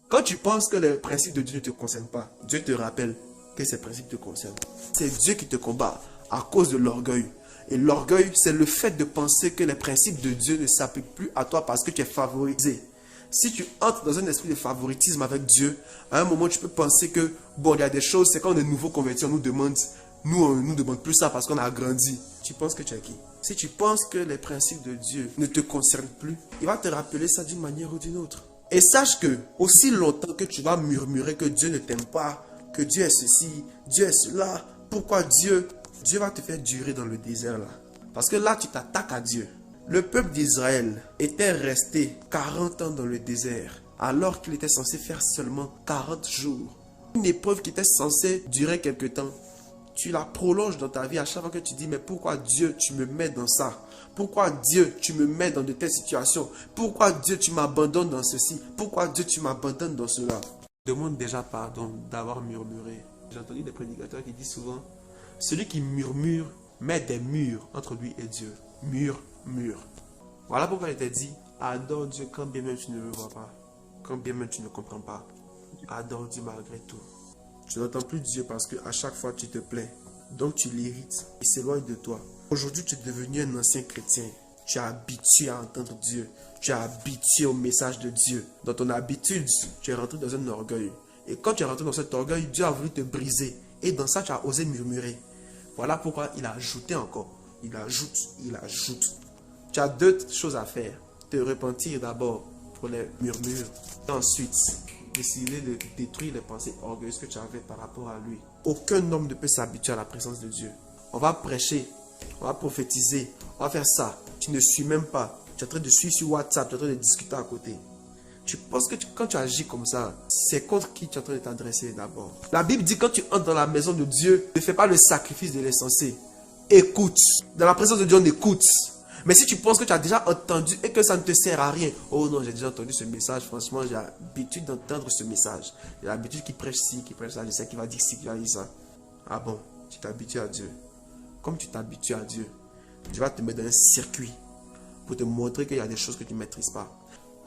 Quand tu penses que les principes de Dieu ne te concernent pas, Dieu te rappelle que ces principes te concernent. C'est Dieu qui te combat à cause de l'orgueil. Et l'orgueil, c'est le fait de penser que les principes de Dieu ne s'appliquent plus à toi parce que tu es favorisé. Si tu entres dans un esprit de favoritisme avec Dieu, à un moment, tu peux penser que, bon, il y a des choses, c'est quand on est nouveau converti, on nous demande plus ça parce qu'on a grandi. Tu penses que tu es qui? Si tu penses que les principes de Dieu ne te concernent plus, il va te rappeler ça d'une manière ou d'une autre. Et sache que, aussi longtemps que tu vas murmurer que Dieu ne t'aime pas, que Dieu est ceci, Dieu est cela, pourquoi Dieu va te faire durer dans le désert là. Parce que là, tu t'attaques à Dieu. Le peuple d'Israël était resté 40 ans dans le désert, alors qu'il était censé faire seulement 40 jours. Une épreuve qui était censée durer quelque temps, tu la prolonges dans ta vie à chaque fois que tu dis, mais pourquoi Dieu, tu me mets dans ça? Pourquoi Dieu, tu me mets dans de telles situations? Pourquoi Dieu, tu m'abandonnes dans ceci? Pourquoi Dieu, tu m'abandonnes dans cela? Demande déjà pardon d'avoir murmuré. J'ai entendu des prédicateurs qui disent souvent, celui qui murmure met des murs entre lui et Dieu. Mur. Voilà pourquoi il t'a dit, adore Dieu quand bien même tu ne le vois pas. Quand bien même tu ne comprends pas. Adore Dieu malgré tout. Tu n'entends plus Dieu parce qu'à chaque fois tu te plains. Donc tu l'irrites. Il s'éloigne de toi. Aujourd'hui tu es devenu un ancien chrétien. Tu es habitué à entendre Dieu. Tu es habitué au message de Dieu. Dans ton habitude, tu es rentré dans un orgueil. Et quand tu es rentré dans cet orgueil, Dieu a voulu te briser. Et dans ça, tu as osé murmurer. Voilà pourquoi il a ajouté encore. Il ajoute. Tu as deux choses à faire. Te repentir d'abord pour les murmures. Et ensuite, décider de détruire les pensées orgueilleuses que tu avais par rapport à lui. Aucun homme ne peut s'habituer à la présence de Dieu. On va prêcher, on va prophétiser, on va faire ça. Tu ne suis même pas. Tu es en train de suivre sur WhatsApp, tu es en train de discuter à côté. Tu penses que quand tu agis comme ça, c'est contre qui tu es en train de t'adresser d'abord. La Bible dit quand tu entres dans la maison de Dieu, ne fais pas le sacrifice de l'insensé. Écoute. Dans la présence de Dieu, on écoute. Mais si tu penses que tu as déjà entendu et que ça ne te sert à rien, oh non, j'ai déjà entendu ce message, franchement, j'ai l'habitude d'entendre ce message. J'ai l'habitude qu'il prêche ci, qu'il prêche ça, je sais qu'il va dire ci, qu'il va dire ça. Ah bon, tu t'habitues à Dieu. Comme tu t'habitues à Dieu, Dieu va te mettre dans un circuit pour te montrer qu'il y a des choses que tu ne maîtrises pas.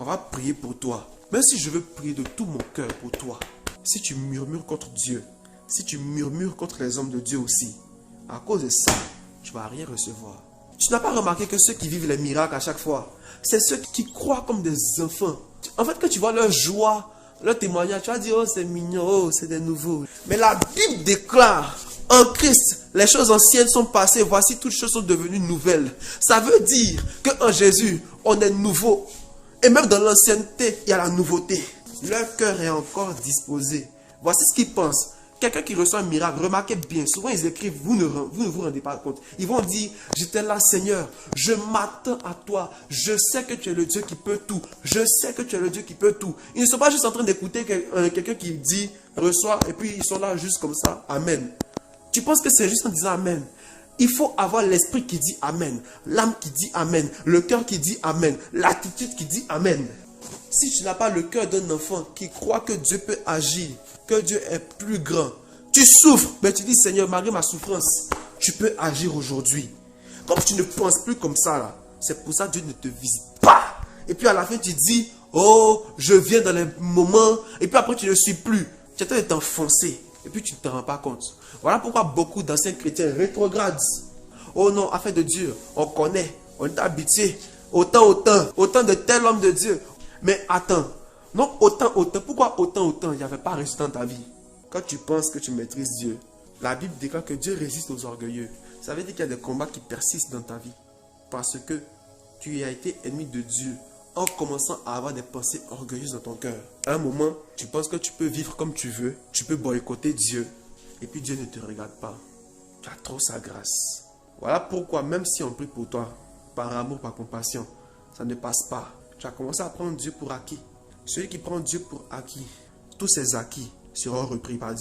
On va prier pour toi. Même si je veux prier de tout mon cœur pour toi, si tu murmures contre Dieu, si tu murmures contre les hommes de Dieu aussi, à cause de ça, tu ne vas rien recevoir. Tu n'as pas remarqué que ceux qui vivent les miracles à chaque fois, c'est ceux qui croient comme des enfants. En fait, quand tu vois leur joie, leur témoignage, tu vas dire, oh c'est mignon, oh c'est des nouveaux. Mais la Bible déclare, en Christ, les choses anciennes sont passées, voici toutes choses sont devenues nouvelles. Ça veut dire qu'en Jésus, on est nouveau. Et même dans l'ancienneté, il y a la nouveauté. Leur cœur est encore disposé. Voici ce qu'ils pensent. Quelqu'un qui reçoit un miracle, remarquez bien, souvent ils écrivent, vous ne vous rendez pas compte. Ils vont dire, j'étais là Seigneur, je m'attends à toi, je sais que tu es le Dieu qui peut tout, je sais que tu es le Dieu qui peut tout. Ils ne sont pas juste en train d'écouter quelqu'un qui dit, reçois, et puis ils sont là juste comme ça, Amen. Tu penses que c'est juste en disant Amen? Il faut avoir l'esprit qui dit Amen, l'âme qui dit Amen, le cœur qui dit Amen, l'attitude qui dit Amen. Si tu n'as pas le cœur d'un enfant qui croit que Dieu peut agir, que Dieu est plus grand, tu souffres, mais tu dis Seigneur, malgré ma souffrance, tu peux agir aujourd'hui. Comme tu ne penses plus comme ça, là, c'est pour ça que Dieu ne te visite pas. Et puis à la fin, tu dis, oh, je viens dans les moments, et puis après tu ne suis plus. Tu es en train de t'enfoncer, et puis tu ne te rends pas compte. Voilà pourquoi beaucoup d'anciens chrétiens rétrogradent. Oh non, affaire de Dieu, on connaît, on est habitué. Autant de tel homme de Dieu. Mais attends, non autant, pourquoi autant, il n'y avait pas résultat dans ta vie? Quand tu penses que tu maîtrises Dieu, la Bible déclare que Dieu résiste aux orgueilleux. Ça veut dire qu'il y a des combats qui persistent dans ta vie. Parce que tu as été ennemi de Dieu en commençant à avoir des pensées orgueilleuses dans ton cœur. À un moment, tu penses que tu peux vivre comme tu veux, tu peux boycotter Dieu, et puis Dieu ne te regarde pas. Tu as trop sa grâce. Voilà pourquoi, même si on prie pour toi, par amour, par compassion, ça ne passe pas. Tu as commencé à prendre Dieu pour acquis. Celui qui prend Dieu pour acquis, tous ses acquis seront repris par Dieu.